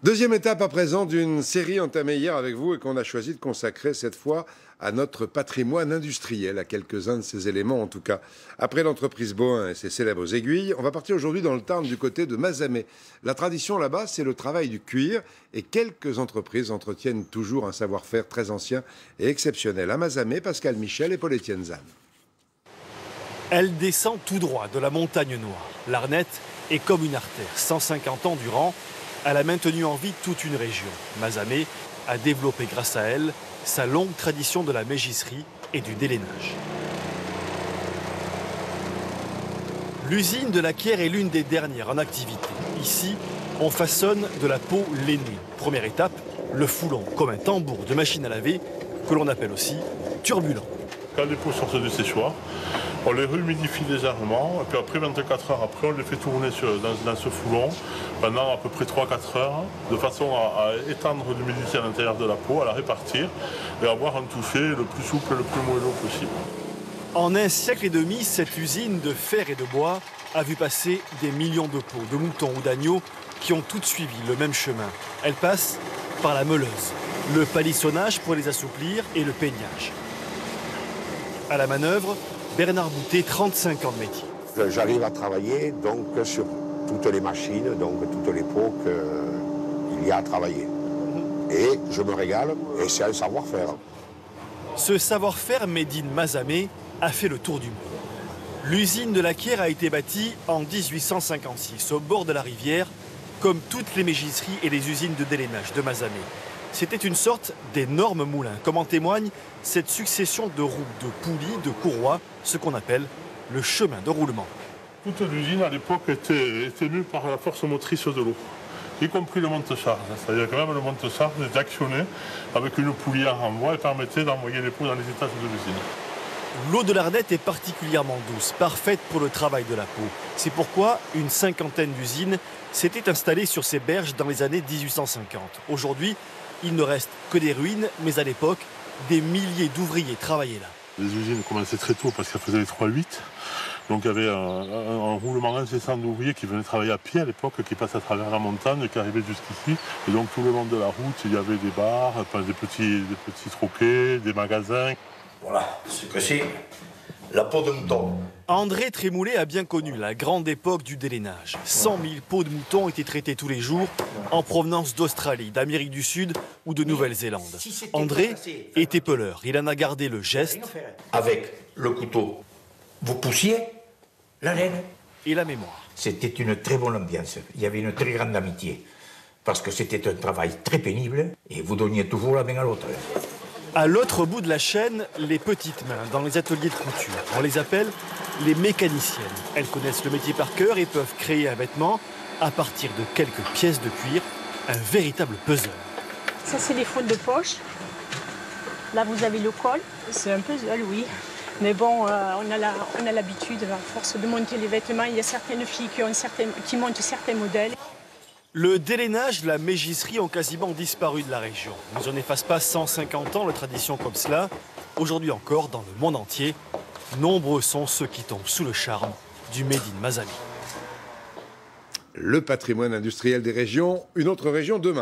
Deuxième étape à présent d'une série entamée hier avec vous et qu'on a choisi de consacrer cette fois à notre patrimoine industriel, à quelques-uns de ces éléments en tout cas. Après l'entreprise Bohin et ses célèbres aiguilles, on va partir aujourd'hui dans le Tarn du côté de Mazamet. La tradition là-bas, c'est le travail du cuir et quelques entreprises entretiennent toujours un savoir-faire très ancien et exceptionnel. À Mazamet, Pascal Michel et Paul-Étienne Zahn. Elle descend tout droit de la montagne noire. L'Arnette est comme une artère. 150 ans durant, elle a maintenu en vie toute une région. Mazamet a développé grâce à elle sa longue tradition de la mégisserie et du délainage. L'usine de la Quière est l'une des dernières en activité. Ici, on façonne de la peau lainée. Première étape, le foulon, comme un tambour de machine à laver, que l'on appelle aussi turbulent. Quand les peaux sortent du séchoir, on les humidifie légèrement, et puis après 24 heures après, on les fait tourner dans ce foulon pendant à peu près 3-4 heures, de façon à étendre l'humidité à l'intérieur de la peau, à la répartir et avoir un toucher le plus souple et le plus moelleux possible. En un siècle et demi, cette usine de fer et de bois a vu passer des millions de peaux, de moutons ou d'agneaux qui ont toutes suivi le même chemin. Elle passe par la meuleuse, le palissonnage pour les assouplir et le peignage. À la manœuvre, Bernard Boutet, 35 ans de métier. J'arrive à travailler donc sur toutes les machines, donc toutes les pots qu'il y a à travailler. Et je me régale et c'est un savoir-faire. Ce savoir-faire made in Mazamet a fait le tour du monde. L'usine de la Quière a été bâtie en 1856 au bord de la rivière, comme toutes les mégisseries et les usines de délainage de Mazamet. C'était une sorte d'énorme moulin, comme en témoigne cette succession de roues, de poulies, de courroies, ce qu'on appelle le chemin de roulement. Toute l'usine à l'époque était mue par la force motrice de l'eau, y compris le monte-charge. C'est-à-dire que même le monte-charge était actionné avec une poulie à renvoi et permettait d'envoyer les peaux dans les étages de l'usine. L'eau de l'Arnette est particulièrement douce, parfaite pour le travail de la peau. C'est pourquoi une cinquantaine d'usines s'étaient installées sur ces berges dans les années 1850. Aujourd'hui, il ne reste que des ruines, mais à l'époque, des milliers d'ouvriers travaillaient là. Les usines commençaient très tôt parce qu'elles faisaient les 3-8. Donc il y avait un roulement incessant d'ouvriers qui venaient travailler à pied à l'époque, qui passaient à travers la montagne, qui arrivaient jusqu'ici. Et donc tout le long de la route, il y avait des bars, des petits troquets, des magasins. Voilà ce que c'est la peau de mouton. André Trémoulet a bien connu la grande époque du délainage. 100 000 peaux de mouton étaient traitées tous les jours en provenance d'Australie, d'Amérique du Sud ou de Nouvelle-Zélande. André était peleur. Il en a gardé le geste. Avec le couteau, vous poussiez la laine. Et la mémoire. C'était une très bonne ambiance. Il y avait une très grande amitié. Parce que c'était un travail très pénible et vous donniez toujours la main à l'autre. À l'autre bout de la chaîne, les petites mains dans les ateliers de couture. On les appelle les mécaniciennes. Elles connaissent le métier par cœur et peuvent créer un vêtement à partir de quelques pièces de cuir, un véritable puzzle. Ça, c'est les faux de poche. Là, vous avez le col. C'est un puzzle, oui. Mais bon, on a l'habitude, à force de monter les vêtements, il y a certaines filles qui montent certains modèles. Le délainage, la mégisserie ont quasiment disparu de la région. Mais on n'efface pas 150 ans de tradition comme cela. Aujourd'hui encore, dans le monde entier, nombreux sont ceux qui tombent sous le charme du Made in Mazamet. Le patrimoine industriel des régions, une autre région demain.